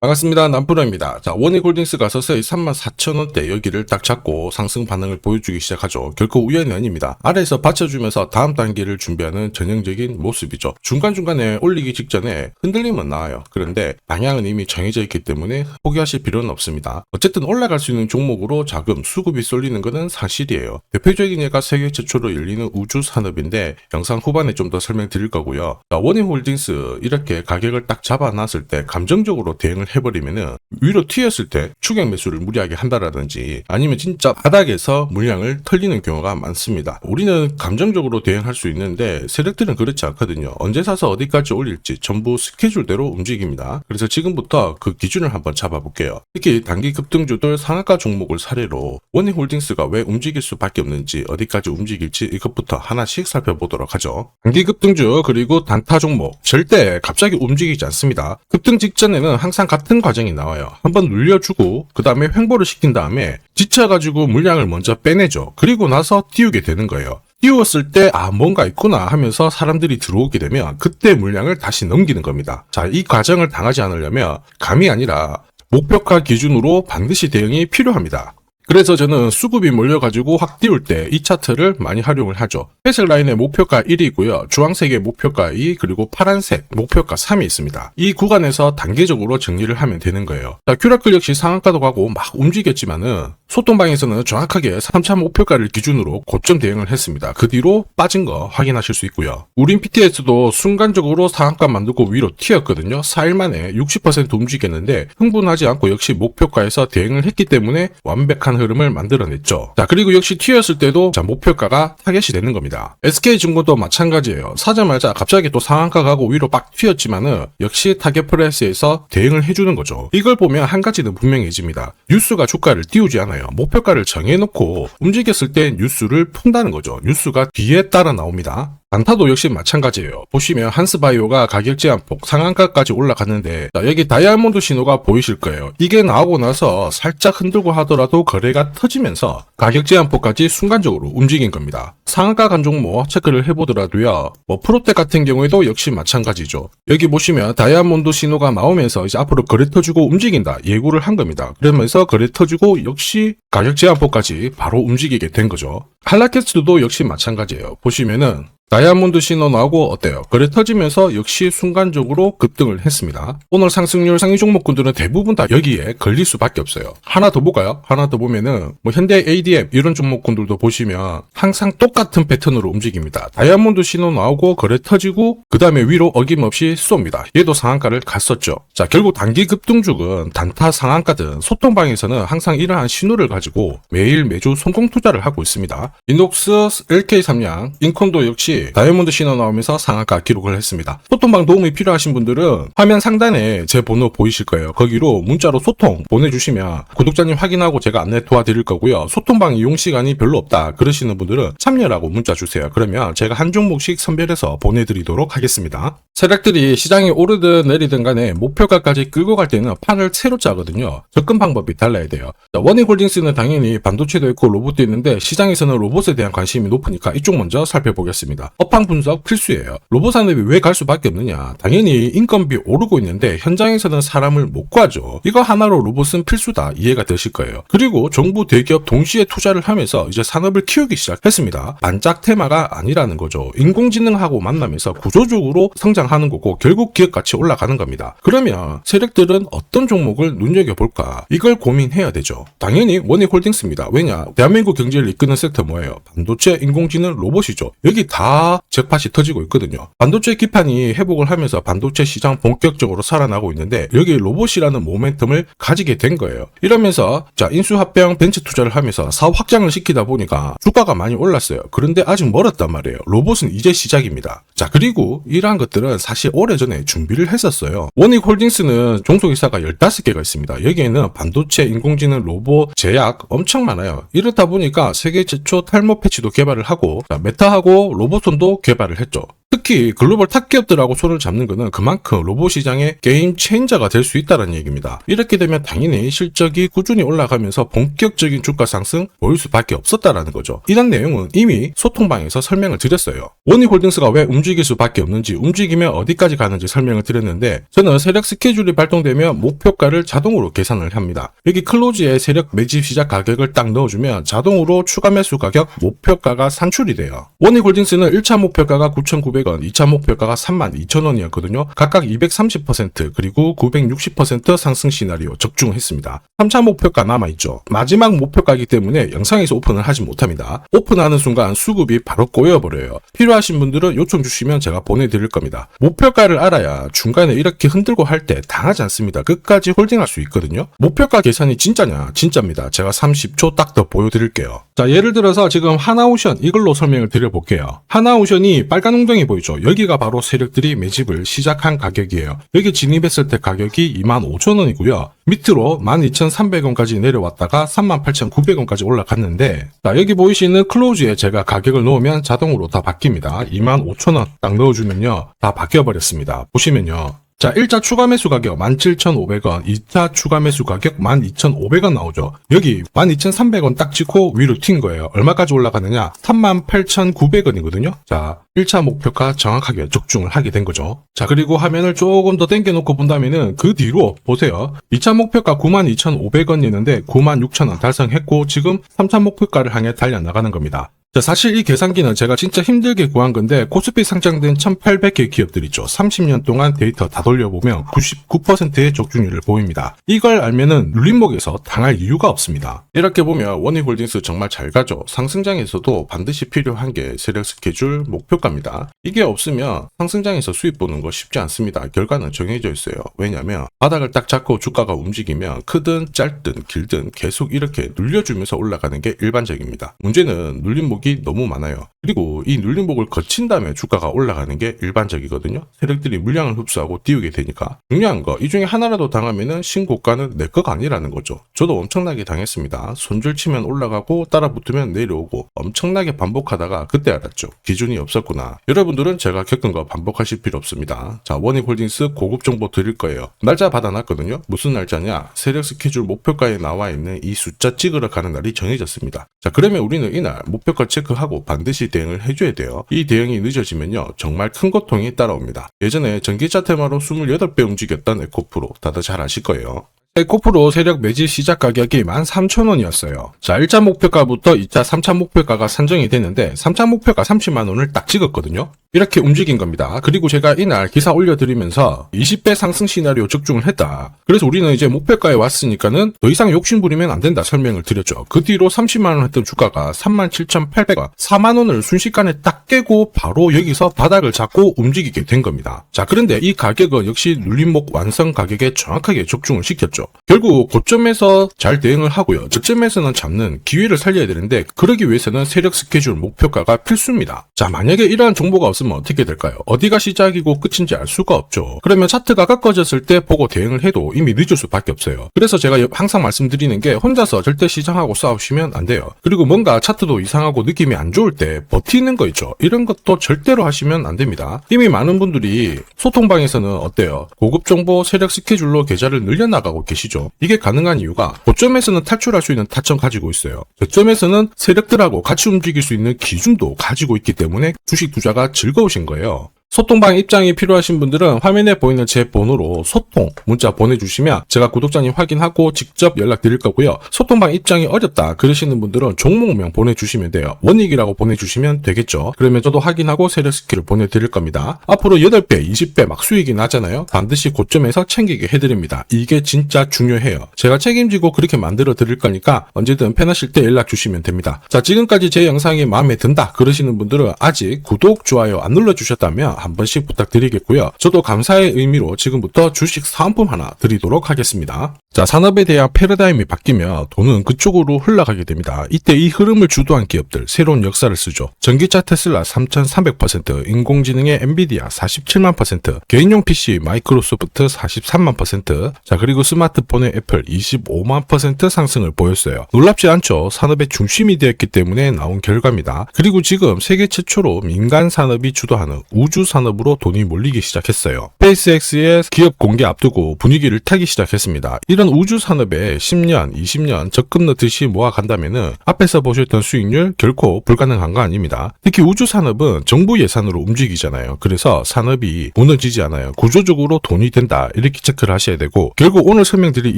반갑습니다. 남프로입니다. 자, 원익홀딩스가 서서히 34,000원대 여기를 딱 잡고 상승 반응을 보여주기 시작하죠. 결코 우연이 아닙니다. 아래에서 받쳐주면서 다음 단계를 준비하는 전형적인 모습이죠. 중간중간에 올리기 직전에 흔들림은 나와요. 그런데 방향은 이미 정해져 있기 때문에 포기하실 필요는 없습니다. 어쨌든 올라갈 수 있는 종목으로 자금, 수급이 쏠리는 것은 사실이에요. 대표적인 예가 세계 최초로 열리는 우주 산업인데 영상 후반에 좀 더 설명드릴 거고요. 자, 원익홀딩스 이렇게 가격을 딱 잡아놨을 때 감정적으로 대응을 해버리면은 위로 튀었을 때 추격 매수를 무리하게 한다라든지 아니면 진짜 바닥에서 물량을 털리는 경우가 많습니다. 우리는 감정적으로 대응할 수 있는데 세력들은 그렇지 않거든요. 언제 사서 어디까지 올릴지 전부 스케줄대로 움직입니다. 그래서 지금부터 그 기준을 한번 잡아볼게요. 특히 단기 급등주들 상한가 종목을 사례로 원익홀딩스가 왜 움직일 수밖에 없는지 어디까지 움직일지 이것부터 하나씩 살펴보도록 하죠. 단기 급등주 그리고 단타 종목 절대 갑자기 움직이지 않습니다. 급등 직전에는 항상 같은 과정이 나와요. 한번 눌려주고 그 다음에 횡보를 시킨 다음에 지쳐가지고 물량을 먼저 빼내죠. 그리고 나서 띄우게 되는 거예요. 띄웠을 때 뭔가 있구나 하면서 사람들이 들어오게 되면 그때 물량을 다시 넘기는 겁니다. 자, 이 과정을 당하지 않으려면 감이 아니라 목표가 기준으로 반드시 대응이 필요합니다. 그래서 저는 수급이 몰려가지고 확 띄울 때 이 차트를 많이 활용을 하죠. 회색 라인의 목표가 1이고요. 주황색의 목표가 2 그리고 파란색 목표가 3이 있습니다. 이 구간에서 단계적으로 정리를 하면 되는 거예요. 자, 큐라클 역시 상한가도 가고 막 움직였지만은 소통방에서는 정확하게 3차 목표가를 기준으로 고점 대응을 했습니다. 그 뒤로 빠진 거 확인하실 수 있고요. 우린 PTS도 순간적으로 상한가 만들고 위로 튀었거든요. 4일 만에 60% 움직였는데 흥분하지 않고 역시 목표가에서 대응을 했기 때문에 완벽한 흐름을 만들어냈죠. 자, 그리고 역시 튀었을 때도 자, 목표가가 타겟이 되는 겁니다. SK증권도 마찬가지예요. 사자마자 갑자기 또 상한가 가고 위로 빡 튀었지만은 역시 타겟 프라이스에서 대응을 해주는 거죠. 이걸 보면 한 가지는 분명해집니다. 뉴스가 주가를 띄우지 않아요. 목표가를 정해놓고 움직였을 때 뉴스를 푼다는 거죠. 뉴스가 뒤에 따라 나옵니다. 단타도 역시 마찬가지예요. 보시면 한스바이오가 가격 제한폭 상한가까지 올라갔는데 자, 여기 다이아몬드 신호가 보이실 거예요. 이게 나오고 나서 살짝 흔들고 하더라도 거래가 터지면서 가격 제한폭까지 순간적으로 움직인 겁니다. 상한가 간 종목 체크를 해보더라도요. 프로텍 같은 경우에도 역시 마찬가지죠. 여기 보시면 다이아몬드 신호가 나오면서 이제 앞으로 거래 터지고 움직인다 예고를 한 겁니다. 그러면서 거래 터지고 역시 가격 제한폭까지 바로 움직이게 된 거죠. 한라캐스트도 역시 마찬가지예요. 보시면은 다이아몬드 신호 나오고 어때요? 거래 터지면서 역시 순간적으로 급등을 했습니다. 오늘 상승률 상위 종목군들은 대부분 다 여기에 걸릴 수밖에 없어요. 하나 더 볼까요? 하나 더 보면은 현대 ADM 이런 종목군들도 보시면 항상 똑같은 패턴으로 움직입니다. 다이아몬드 신호 나오고 거래 터지고 그 다음에 위로 어김없이 쏩니다. 얘도 상한가를 갔었죠. 자, 결국 단기 급등주는 단타 상한가든 소통방에서는 항상 이러한 신호를 가지고 매일 매주 성공 투자를 하고 있습니다. 인녹스, LK삼양, 인콘도 역시 다이아몬드 신호 나오면서 상한가 기록을 했습니다. 소통방 도움이 필요하신 분들은 화면 상단에 제 번호 보이실 거예요. 거기로 문자로 소통 보내주시면 구독자님 확인하고 제가 안내 도와드릴 거고요. 소통방 이용 시간이 별로 없다 그러시는 분들은 참여라고 문자 주세요. 그러면 제가 한 종목씩 선별해서 보내드리도록 하겠습니다. 세력들이 시장이 오르든 내리든 간에 목표가까지 끌고 갈 때는 판을 새로 짜거든요. 접근 방법이 달라야 돼요. 원익홀딩스는 당연히 반도체도 있고 로봇도 있는데 시장에서는 로봇에 대한 관심이 높으니까 이쪽 먼저 살펴보겠습니다. 업황 분석 필수예요. 로봇 산업이 왜 갈 수밖에 없느냐? 당연히 인건비 오르고 있는데 현장에서는 사람을 못 구하죠. 이거 하나로 로봇은 필수다 이해가 되실 거예요. 그리고 정부 대기업 동시에 투자를 하면서 이제 산업을 키우기 시작했습니다. 반짝 테마가 아니라는 거죠. 인공지능하고 만나면서 구조적으로 성장하는 거고 결국 기업 가치 올라가는 겁니다. 그러면 세력들은 어떤 종목을 눈여겨볼까? 이걸 고민해야 되죠. 당연히 원익홀딩스입니다. 왜냐? 대한민국 경제를 이끄는 섹터 뭐예요? 반도체, 인공지능, 로봇이죠. 여기 다 잭팟이 터지고 있거든요. 반도체 기판이 회복을 하면서 반도체 시장 본격적으로 살아나고 있는데 여기 로봇이라는 모멘텀을 가지게 된 거예요. 이러면서 자, 인수합병 벤처 투자를 하면서 사업 확장을 시키다 보니까 주가가 많이 올랐어요. 그런데 아직 멀었단 말이에요. 로봇은 이제 시작입니다. 자, 그리고 이러한 것들은 사실 오래전에 준비를 했었어요. 원익홀딩스는 종속회사가 15개가 있습니다. 여기에는 반도체, 인공지능, 로봇, 제약 엄청 많아요. 이렇다 보니까 세계 최초 탈모 패치도 개발을 하고 자, 메타하고 로봇 도 개발을 했죠. 특히 특히 글로벌 탑 기업들하고 손을 잡는 것은 그만큼 로봇 시장의 게임 체인저가 될 수 있다는 얘기입니다. 이렇게 되면 당연히 실적이 꾸준히 올라가면서 본격적인 주가 상승 보일 수밖에 없었다라는 거죠. 이런 내용은 이미 소통방에서 설명을 드렸어요. 원익홀딩스가 왜 움직일 수밖에 없는지, 움직이면 어디까지 가는지 설명을 드렸는데, 저는 세력 스케줄이 발동되면 목표가를 자동으로 계산을 합니다. 여기 클로즈에 세력 매집 시작 가격을 딱 넣어주면 자동으로 추가 매수 가격 목표가가 산출이 돼요. 원익홀딩스는 1차 목표가가 9,900원, 2차 목표가가 32,000원이었거든요. 각각 230% 그리고 960% 상승 시나리오 적중했습니다. 3차 목표가 남아있죠. 마지막 목표가이기 때문에 영상에서 오픈을 하지 못합니다. 오픈하는 순간 수급이 바로 꼬여버려요. 필요하신 분들은 요청 주시면 제가 보내드릴 겁니다. 목표가를 알아야 중간에 이렇게 흔들고 할 때 당하지 않습니다. 끝까지 홀딩할 수 있거든요. 목표가 계산이 진짜냐? 진짜입니다. 제가 30초 딱 더 보여드릴게요. 자, 예를 들어서 지금 하나오션 이걸로 설명을 드려볼게요. 하나오션이 빨간 웅덩이 보이죠? 여기가 바로 세력들이 매집을 시작한 가격이에요. 여기 진입했을 때 가격이 25,000원이고요. 밑으로 12,300원까지 내려왔다가 38,900원까지 올라갔는데, 자, 여기 보이시는 클로즈에 제가 가격을 넣으면 자동으로 다 바뀝니다. 25,000원 딱 넣어주면요, 다 바뀌어버렸습니다. 보시면요. 자, 1차 추가 매수 가격 17,500원, 2차 추가 매수 가격 12,500원 나오죠. 여기 12,300원 딱 찍고 위로 튄 거예요. 얼마까지 올라가느냐? 38,900원이거든요. 자, 1차 목표가 정확하게 적중을 하게 된 거죠. 자, 그리고 화면을 조금 더 당겨놓고 본다면은 그 뒤로 보세요. 2차 목표가 92,500원이었는데 96,000원 달성했고 지금 3차 목표가를 향해 달려나가는 겁니다. 자, 사실 이 계산기는 제가 진짜 힘들게 구한 건데 코스피 상장된 1800개 기업들 있죠. 30년 동안 데이터 다 돌려보면 99%의 적중률을 보입니다. 이걸 알면은 눌림목에서 당할 이유가 없습니다. 이렇게 보면 원익홀딩스 정말 잘 가죠. 상승장에서도 반드시 필요한 게 세력 스케줄 목표가입니다. 이게 없으면 상승장에서 수익 보는 거 쉽지 않습니다. 결과는 정해져 있어요. 왜냐면 바닥을 딱 잡고 주가가 움직이면 크든 짧든 길든 계속 이렇게 눌려주면서 올라가는 게 일반적입니다. 문제는 눌림목 너무 많아요. 그리고 이 눌림목을 거친 다음에 주가가 올라가는 게 일반적이거든요. 세력들이 물량을 흡수하고 띄우게 되니까. 중요한 거, 이 중에 하나라도 당하면은 신고가는 내 거가 아니라는 거죠. 저도 엄청나게 당했습니다. 손절 치면 올라가고 따라 붙으면 내려오고 엄청나게 반복하다가 그때 알았죠. 기준이 없었구나. 여러분들은 제가 겪은 거 반복하실 필요 없습니다. 자, 원익홀딩스 고급 정보 드릴 거예요. 날짜 받아놨거든요. 무슨 날짜냐? 세력 스케줄 목표가에 나와 있는 이 숫자 찍으러 가는 날이 정해졌습니다. 자, 그러면 우리는 이날 목표가 체크하고 반드시 대응을 해줘야 돼요. 이 대응이 늦어지면요, 정말 큰 고통이 따라옵니다. 예전에 전기차 테마로 28배 움직였던 에코프로 다들 잘 아실 거예요. 에코프로 세력 매집 시작 가격이 13,000원이었어요. 자, 1차 목표가부터 2차, 3차 목표가가 산정이 됐는데 3차 목표가 30만원을 딱 찍었거든요. 이렇게 움직인 겁니다. 그리고 제가 이날 기사 올려드리면서 20배 상승 시나리오 적중을 했다. 그래서 우리는 이제 목표가에 왔으니까는 더 이상 욕심부리면 안 된다 설명을 드렸죠. 그 뒤로 30만원 했던 주가가 37,800원, 4만원을 순식간에 딱 깨고 바로 여기서 바닥을 잡고 움직이게 된 겁니다. 자, 그런데 이 가격은 역시 눌림목 완성 가격에 정확하게 적중을 시켰죠. 결국 고점에서 잘 대응을 하고요. 저점에서는 잡는 기회를 살려야 되는데 그러기 위해서는 세력 스케줄 목표가가 필수입니다. 자, 만약에 이러한 정보가 없으면 어떻게 될까요? 어디가 시작이고 끝인지 알 수가 없죠. 그러면 차트가 꺾어졌을 때 보고 대응을 해도 이미 늦을 수밖에 없어요. 그래서 제가 항상 말씀드리는 게 혼자서 절대 시장하고 싸우시면 안 돼요. 그리고 뭔가 차트도 이상하고 느낌이 안 좋을 때 버티는 거 있죠. 이런 것도 절대로 하시면 안 됩니다. 이미 많은 분들이 소통방에서는 어때요? 고급 정보 세력 스케줄로 계좌를 늘려나가고 계시죠. 이게 가능한 이유가 고점에서는 탈출할 수 있는 타점 가지고 있어요. 저점에서는 세력들하고 같이 움직일 수 있는 기준도 가지고 있기 때문에 주식 투자가 즐거우신 거예요. 소통방 입장이 필요하신 분들은 화면에 보이는 제 번호로 소통 문자 보내주시면 제가 구독자님 확인하고 직접 연락드릴 거고요. 소통방 입장이 어렵다 그러시는 분들은 종목명 보내주시면 돼요. 원익이라고 보내주시면 되겠죠. 그러면 저도 확인하고 세력 스킬을 보내드릴 겁니다. 앞으로 8배, 20배 막 수익이 나잖아요. 반드시 고점에서 챙기게 해드립니다. 이게 진짜 중요해요. 제가 책임지고 그렇게 만들어 드릴 거니까 언제든 편하실 때 연락 주시면 됩니다. 자, 지금까지 제 영상이 마음에 든다 그러시는 분들은 아직 구독, 좋아요 안 눌러주셨다면 한 번씩 부탁드리겠고요. 저도 감사의 의미로 지금부터 주식 사은품 하나 드리도록 하겠습니다. 자, 산업에 대한 패러다임이 바뀌면 돈은 그쪽으로 흘러가게 됩니다. 이때 이 흐름을 주도한 기업들, 새로운 역사를 쓰죠. 전기차 테슬라 3,300%, 인공지능의 엔비디아 47만 %, 개인용 PC 마이크로소프트 43만 %, 자, 그리고 스마트폰의 애플 25만 % 상승을 보였어요. 놀랍지 않죠? 산업의 중심이 되었기 때문에 나온 결과입니다. 그리고 지금 세계 최초로 민간 산업이 주도하는 우주 산업으로 돈이 몰리기 시작했어요. 스페이스X의 기업 공개 앞두고 분위기를 타기 시작했습니다. 이런 우주 산업에 10년, 20년 적금 넣듯이 모아간다면은 앞에서 보셨던 수익률 결코 불가능한 거 아닙니다. 특히 우주 산업은 정부 예산으로 움직이잖아요. 그래서 산업이 무너지지 않아요. 구조적으로 돈이 된다. 이렇게 체크를 하셔야 되고, 결국 오늘 설명드릴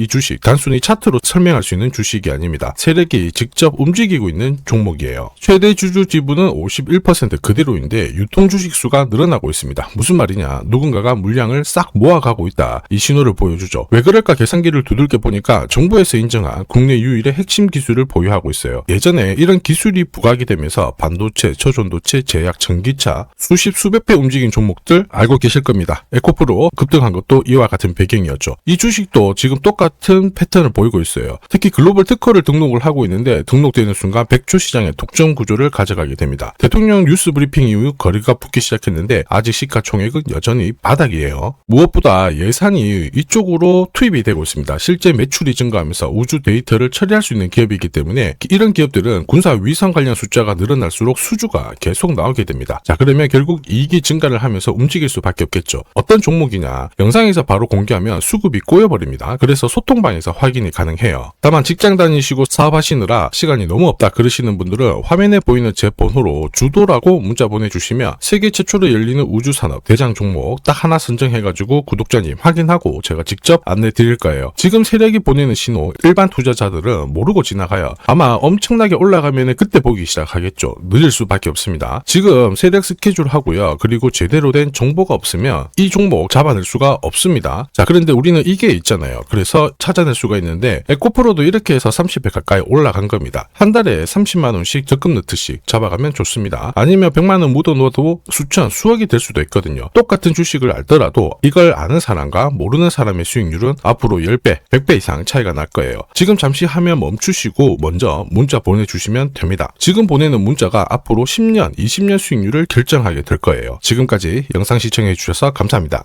이 주식 단순히 차트로 설명할 수 있는 주식이 아닙니다. 세력이 직접 움직이고 있는 종목이에요. 최대 주주 지분은 51% 그대로인데 유통 주식 수가 늘어나고 있습니다. 무슨 말이냐? 누군가가 물량을 싹 모아가고 있다. 이 신호를 보여주죠. 왜 그럴까 계산기를 두들겨 보니까 정부에서 인정한 국내 유일의 핵심 기술을 보유하고 있어요. 예전에 이런 기술이 부각이 되면서 반도체, 저전도체, 제약, 전기차 수십 수백 배 움직인 종목들 알고 계실 겁니다. 에코프로 급등한 것도 이와 같은 배경이었죠. 이 주식도 지금 똑같은 패턴을 보이고 있어요. 특히 글로벌 특허를 등록을 하고 있는데 등록되는 순간 100조 시장의 독점 구조를 가져가게 됩니다. 대통령 뉴스 브리핑 이후 거리가 붙기 시작했는데 아직 시가총액은 여전히 바닥이에요. 무엇보다 예산이 이쪽으로 투입이 되고 있습니다. 실제 매출이 증가하면서 우주 데이터를 처리할 수 있는 기업이기 때문에 이런 기업들은 군사 위성 관련 숫자가 늘어날수록 수주가 계속 나오게 됩니다. 자, 그러면 결국 이익이 증가를 하면서 움직일 수밖에 없겠죠. 어떤 종목이냐? 영상에서 바로 공개하면 수급이 꼬여버립니다. 그래서 소통방에서 확인이 가능해요. 다만 직장 다니시고 사업하시느라 시간이 너무 없다 그러시는 분들은 화면에 보이는 제 번호로 주도라고 문자 보내주시면 세계 최초로 열리는 우주산업 대장 종목 딱 하나 선정해가지고 구독자님 확인하고 제가 직접 안내 드릴 거예요. 지금 세력이 보내는 신호 일반 투자자들은 모르고 지나가요. 아마 엄청나게 올라가면 그때 보기 시작하겠죠. 늦을 수밖에 없습니다. 지금 세력 스케줄 하고요. 그리고 제대로 된 정보가 없으면 이 종목 잡아낼 수가 없습니다. 자, 그런데 우리는 이게 있잖아요. 그래서 찾아낼 수가 있는데 에코프로도 이렇게 해서 30배 가까이 올라간 겁니다. 한 달에 30만 원씩 적금 넣듯이 잡아가면 좋습니다. 아니면 100만 원 묻어놓아도 수천, 수억이 될 수도 있거든요. 똑같은 주식을 알더라도 이걸 아는 사람과 모르는 사람의 수익률은 앞으로 10배, 100배 이상 차이가 날 거예요. 지금 잠시 화면 멈추시고 먼저 문자 보내주시면 됩니다. 지금 보내는 문자가 앞으로 10년, 20년 수익률을 결정하게 될 거예요. 지금까지 영상 시청해 주셔서 감사합니다.